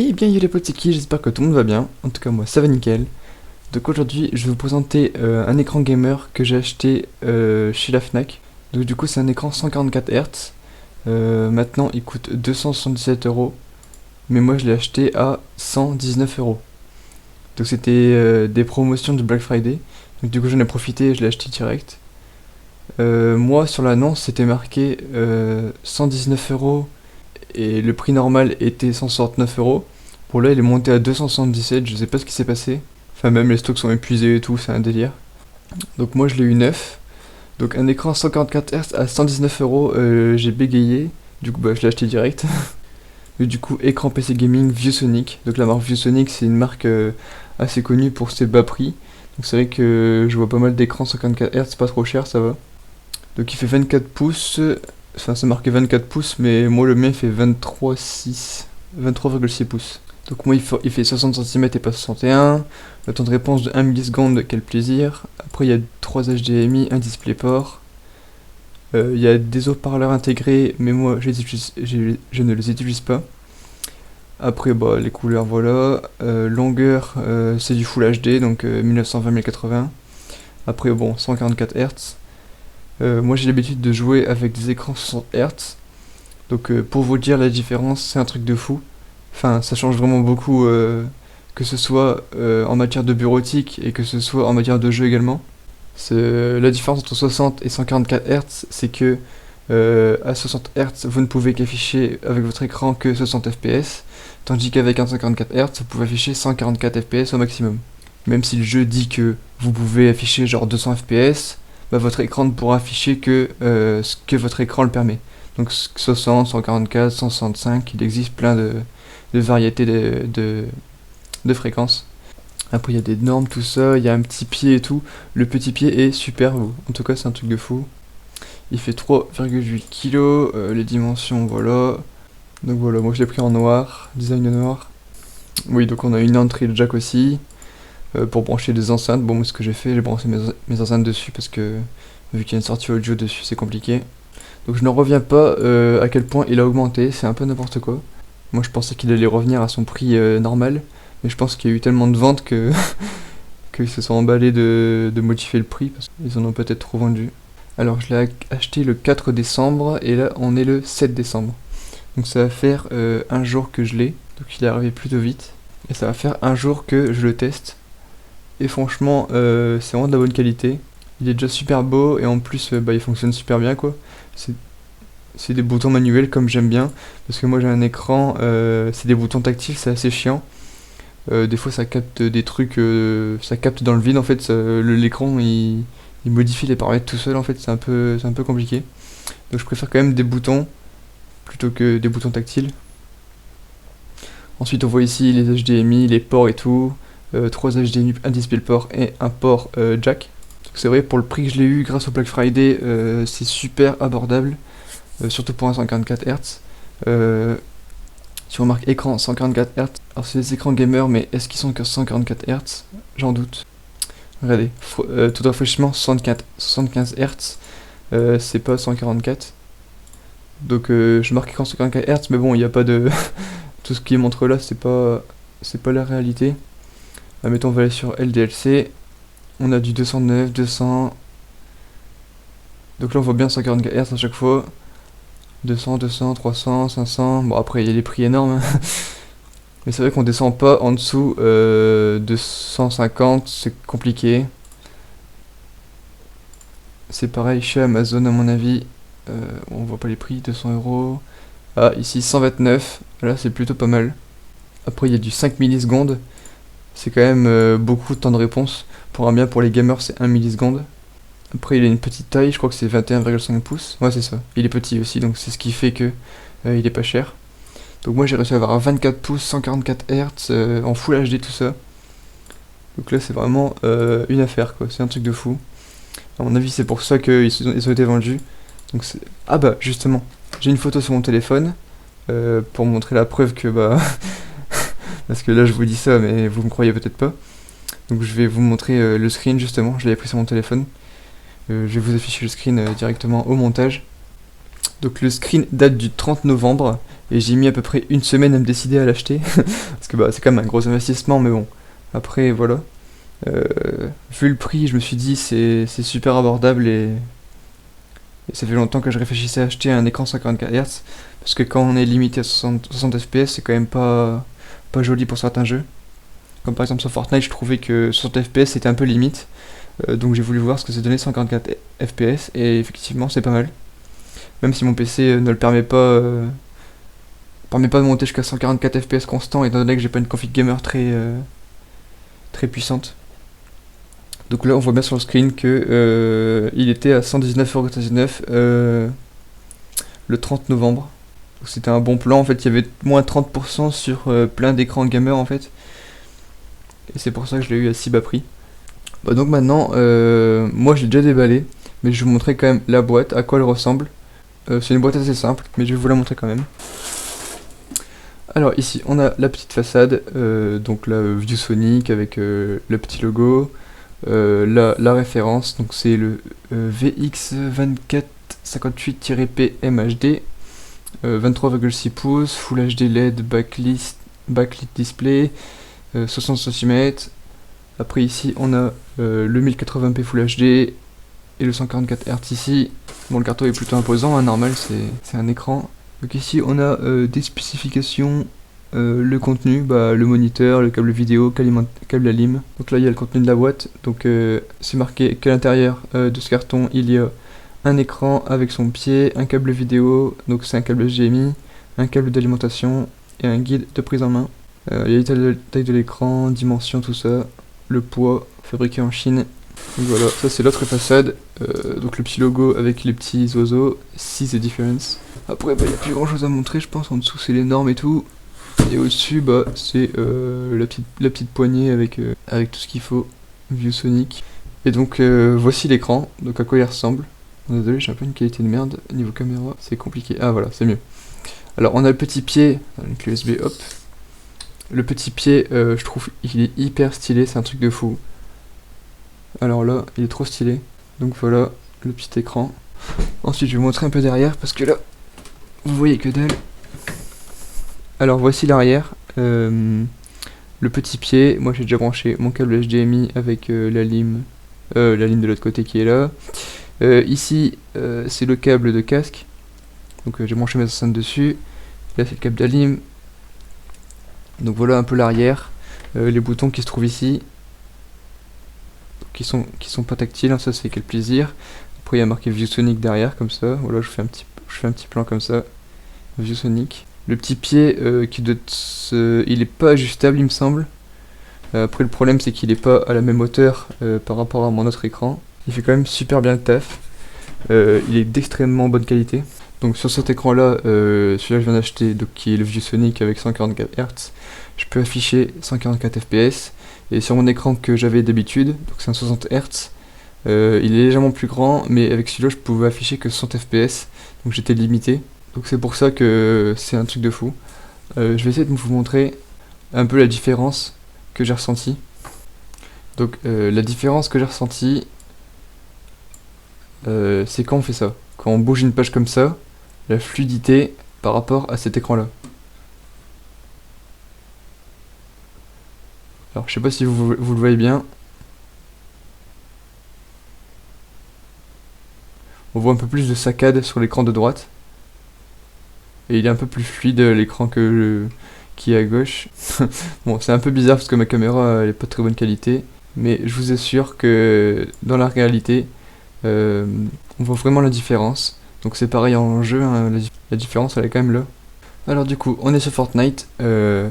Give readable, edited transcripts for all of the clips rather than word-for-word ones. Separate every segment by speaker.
Speaker 1: Et bien yo les potes, c'est qui? J'espère que tout le monde va bien. En tout cas moi ça va nickel. Donc aujourd'hui je vais vous présenter un écran gamer que j'ai acheté chez la Fnac. Donc du coup c'est un écran 144 Hz. Maintenant il coûte 277 €. Mais moi je l'ai acheté à 119 €. Donc c'était des promotions de Black Friday. Donc du coup j'en ai profité et je l'ai acheté direct. Moi sur l'annonce c'était marqué 119 € et le prix normal était 169 €. Pour là, il est monté à 277, je sais pas ce qui s'est passé. Enfin, même les stocks sont épuisés et tout, c'est un délire. Donc, moi, je l'ai eu neuf. Donc, un écran 144 Hz à 119 €, j'ai bégayé. Du coup, bah, je l'ai acheté direct. Et du coup, écran PC gaming ViewSonic. Donc, la marque ViewSonic, c'est une marque assez connue pour ses bas prix. Donc, c'est vrai que je vois pas mal d'écrans 144 Hz, c'est pas trop cher, ça va. Donc, il fait 24 pouces. Enfin, c'est marqué 24 pouces, mais moi, le mien, il fait 23,6 pouces. Donc moi il fait 60 cm et pas 61. Le temps de réponse de 1 milliseconde, quel plaisir. Après il y a 3 HDMI, un DisplayPort. Il y a des haut-parleurs intégrés, mais moi je ne les utilise pas. Après bah, les couleurs voilà. Longueur c'est du Full HD, donc 1920-1080. Après bon 144 Hz. Moi j'ai l'habitude de jouer avec des écrans 60 Hz. Donc pour vous dire la différence, c'est un truc de fou. Enfin, ça change vraiment beaucoup, que ce soit en matière de bureautique et que ce soit en matière de jeu également. La différence entre 60 et 144 Hz, c'est que à 60 Hz, vous ne pouvez qu'afficher avec votre écran que 60 fps, tandis qu'avec un 144 Hz, vous pouvez afficher 144 fps au maximum. Même si le jeu dit que vous pouvez afficher genre 200 fps, bah, votre écran ne pourra afficher que ce que votre écran le permet. Donc 60, 144, 165, il existe plein de variétés de fréquences. Après il y a des normes, tout ça, il y a un petit pied et tout. Le petit pied est super beau, en tout cas c'est un truc de fou. Il fait 3,8 kg, les dimensions voilà. Donc voilà, moi je l'ai pris en noir, design de noir. Oui, donc on a une entrée de jack aussi, pour brancher des enceintes. Bon, moi ce que j'ai fait, j'ai branché mes enceintes dessus parce que vu qu'il y a une sortie audio dessus c'est compliqué. Donc je ne reviens pas à quel point il a augmenté, c'est un peu n'importe quoi. Moi je pensais qu'il allait revenir à son prix normal, mais je pense qu'il y a eu tellement de ventes que qu'ils se sont emballés de modifier le prix parce qu'ils en ont peut-être trop vendu. Alors je l'ai acheté le 4 décembre et là on est le 7 décembre. Donc ça va faire un jour que je l'ai, donc il est arrivé plutôt vite. Et ça va faire un jour que je le teste. Et franchement c'est vraiment de la bonne qualité. Il est déjà super beau et en plus bah, il fonctionne super bien quoi. C'est des boutons manuels comme j'aime bien, parce que moi j'ai un écran, c'est des boutons tactiles, c'est assez chiant. Des fois ça capte des trucs, ça capte dans le vide en fait, l'écran il modifie les paramètres tout seul en fait, c'est un peu compliqué. Donc je préfère quand même des boutons plutôt que des boutons tactiles. Ensuite on voit ici les HDMI, les ports et tout, 3 HDMI, un DisplayPort et un port jack. C'est vrai pour le prix que je l'ai eu grâce au Black Friday, c'est super abordable. Surtout pour un 144 Hz. Si on marque écran 144 Hz, alors c'est des écrans gamers, mais est-ce qu'ils sont que 144 Hz? J'en doute. Regardez, tout rafraîchissement 75 Hz, c'est pas 144. Donc je marque écran 144 Hz, mais bon, il n'y a pas de. Tout ce qui montre là, c'est pas la réalité. Mettons, on va aller sur LDLC. On a du 209, 200. Donc là, on voit bien 144 Hz à chaque fois. 200, 200, 300, 500. Bon, après, il y a les prix énormes. Mais c'est vrai qu'on descend pas en dessous de 150, c'est compliqué. C'est pareil chez Amazon, à mon avis. On voit pas les prix, 200 €. Ah, ici 129. Là, c'est plutôt pas mal. Après, il y a du 5 millisecondes. C'est quand même beaucoup de temps de réponse. Pour les gamers, c'est 1 milliseconde. Après il a une petite taille, je crois que c'est 21,5 pouces. Ouais c'est ça, il est petit aussi, donc c'est ce qui fait que il est pas cher. Donc moi j'ai réussi à avoir un 24 pouces, 144 Hz, en Full HD tout ça. Donc là c'est vraiment une affaire quoi, c'est un truc de fou. À mon avis c'est pour ça qu'ils ont été vendus. Donc ah bah justement, j'ai une photo sur mon téléphone, pour montrer la preuve que bah... Parce que là je vous dis ça mais vous me croyez peut-être pas. Donc je vais vous montrer le screen justement, je l'avais pris sur mon téléphone. Je vais vous afficher le screen directement au montage. Donc le screen date du 30 novembre Et j'ai mis à peu près une semaine à me décider à l'acheter. Parce que bah, c'est quand même un gros investissement, mais bon. Après, voilà. Vu le prix, je me suis dit c'est super abordable et ça fait longtemps que je réfléchissais à acheter un écran 144 Hz. Parce que quand on est limité à 60 FPS, c'est quand même pas joli pour certains jeux. Comme par exemple sur Fortnite, je trouvais que 60 FPS c'était un peu limite. Donc j'ai voulu voir ce que ça donnait 144 FPS et effectivement c'est pas mal. Même si mon PC ne le permet pas de monter jusqu'à 144 FPS constant étant donné que j'ai pas une config gamer très puissante. Donc là on voit bien sur le screen que il était à 119,39€ le 30 novembre. Donc c'était un bon plan, en fait il y avait moins 30% sur plein d'écrans gamer en fait. Et c'est pour ça que je l'ai eu à si bas prix. Bah donc maintenant, moi je l'ai déjà déballé, mais je vais vous montrer quand même la boîte, à quoi elle ressemble. C'est une boîte assez simple, mais je vais vous la montrer quand même. Alors ici on a la petite façade, donc la ViewSonic avec le petit logo, la référence, donc c'est le VX2458-P MHD, 23,6 pouces, Full HD LED backlit display, 60 cm. Après ici on a le 1080p Full HD et le 144 Hz ici. Bon, le carton est plutôt imposant, hein, normal, c'est un écran. Donc ici on a des spécifications, le contenu, le moniteur, le câble vidéo, câble ALIM. Donc là il y a le contenu de la boîte, donc c'est marqué qu'à l'intérieur de ce carton il y a un écran avec son pied, un câble vidéo, donc c'est un câble HDMI, un câble d'alimentation et un guide de prise en main. Il y a la taille de l'écran, dimension, tout ça, le poids, fabriqué en Chine. Donc voilà, ça c'est l'autre façade, donc le petit logo avec les petits oiseaux, See the difference. Après il n'y a plus grand chose à montrer je pense, en dessous c'est les normes et tout. Et au-dessus c'est la petite poignée avec tout ce qu'il faut, ViewSonic. Et donc voici l'écran, donc à quoi il ressemble. Désolé, j'ai un peu une qualité de merde, niveau caméra c'est compliqué, ah voilà c'est mieux. Alors on a le petit pied, avec l'USB hop. Le petit pied je trouve il est hyper stylé, c'est un truc de fou. Alors là, il est trop stylé. Donc voilà, le petit écran. Ensuite, je vais vous montrer un peu derrière parce que là, vous voyez que dalle. Alors voici l'arrière. Le petit pied. Moi, j'ai déjà branché mon câble HDMI avec la lime de l'autre côté qui est là. Ici, c'est le câble de casque. Donc j'ai branché mes enceintes dessus. Là, c'est le câble d'Alim. Donc voilà un peu l'arrière. Les boutons qui se trouvent ici. Qui sont pas tactiles, hein, ça c'est quel plaisir. Après il y a marqué ViewSonic derrière comme ça. Voilà, je fais un petit plan comme ça. ViewSonic. Le petit pied il est pas ajustable il me semble. Après le problème c'est qu'il est pas à la même hauteur par rapport à mon autre écran. Il fait quand même super bien le taf. Il est d'extrêmement bonne qualité. Donc sur cet écran là, celui-là je viens d'acheter, donc qui est le ViewSonic avec 144 Hz, je peux afficher 144 FPS. Et sur mon écran que j'avais d'habitude, donc c'est un 60 Hz, il est légèrement plus grand, mais avec celui-là je pouvais afficher que 60 FPS, donc j'étais limité. Donc c'est pour ça que c'est un truc de fou. Je vais essayer de vous montrer un peu la différence que j'ai ressentie. Donc la différence que j'ai ressentie, c'est quand on fait ça. Quand on bouge une page comme ça, la fluidité par rapport à cet écran-là. Alors je sais pas si vous le voyez bien. On voit un peu plus de saccade sur l'écran de droite. Et il est un peu plus fluide l'écran qui est à gauche. Bon, c'est un peu bizarre parce que ma caméra elle est pas de très bonne qualité. Mais je vous assure que dans la réalité, on voit vraiment la différence. Donc c'est pareil en jeu, hein, la différence elle est quand même là. Alors du coup, on est sur Fortnite. Je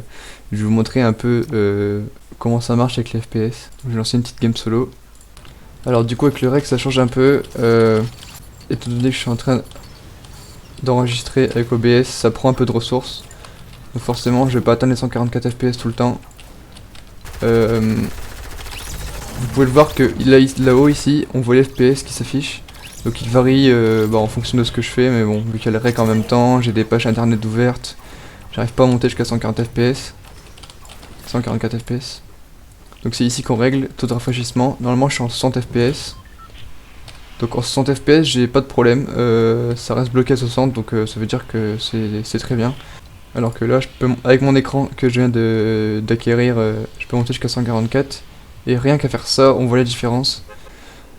Speaker 1: vais vous montrer un peu comment ça marche avec les FPS. Donc, je vais lancer une petite game solo. Alors du coup avec le rec ça change un peu. Étant donné que je suis en train d'enregistrer avec OBS, ça prend un peu de ressources. Donc forcément je vais pas atteindre les 144 FPS tout le temps. Vous pouvez le voir que là-haut ici, on voit les FPS qui s'affichent. Donc il varie en fonction de ce que je fais, mais bon, vu qu'il y a le rec en même temps, j'ai des pages internet ouvertes, j'arrive pas à monter jusqu'à 140 FPS. 144 FPS. Donc c'est ici qu'on règle taux de rafraîchissement. Normalement je suis en 60 FPS. Donc en 60 FPS j'ai pas de problème, ça reste bloqué à 60, donc ça veut dire que c'est très bien. Alors que là, je peux, avec mon écran que je viens d'acquérir, je peux monter jusqu'à 144. Et rien qu'à faire ça, on voit la différence.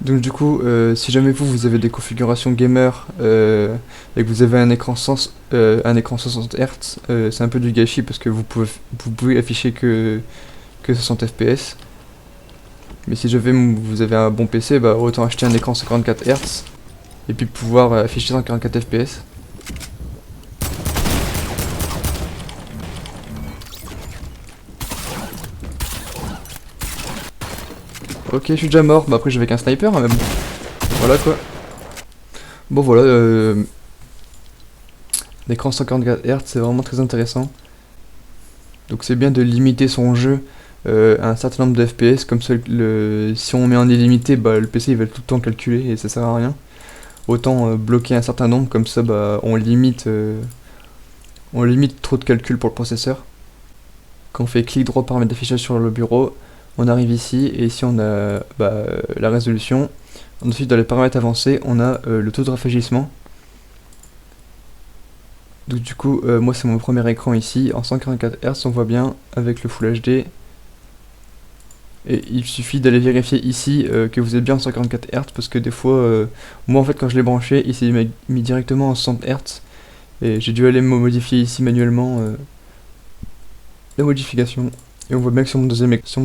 Speaker 1: Donc du coup, si jamais vous avez des configurations gamer et que vous avez un écran 60 Hz, c'est un peu du gâchis parce que vous pouvez afficher que 60 FPS. Mais si jamais vous avez un bon PC, bah autant acheter un écran 54 Hz et puis pouvoir afficher 144 FPS. Ok, je suis déjà mort. Bah après, je vais avec un sniper, hein, mais bon. Voilà quoi. Bon, voilà. L'écran 144 Hz, c'est vraiment très intéressant. Donc, c'est bien de limiter son jeu à un certain nombre de FPS. Comme ça, si on met en illimité, bah, le PC il va tout le temps calculer et ça sert à rien. Autant bloquer un certain nombre, comme ça, bah, on limite trop de calculs pour le processeur. Quand on fait clic droit paramètres d'affichage sur le bureau, on arrive ici et ici on a la résolution. Ensuite dans les paramètres avancés on a le taux de rafraîchissement. Donc du coup moi c'est mon premier écran ici en 144 Hz, on voit bien avec le Full HD. Et il suffit d'aller vérifier ici que vous êtes bien en 144 Hz parce que des fois moi en fait quand je l'ai branché il s'est mis directement en 60 Hz et j'ai dû aller me modifier ici manuellement la modification. Et on voit bien que sur mon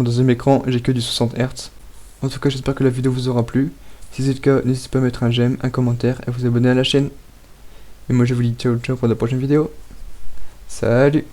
Speaker 1: deuxième écran, j'ai que du 60 Hz. En tout cas, j'espère que la vidéo vous aura plu. Si c'est le cas, n'hésitez pas à mettre un j'aime, un commentaire et à vous abonner à la chaîne. Et moi, je vous dis ciao ciao pour la prochaine vidéo. Salut!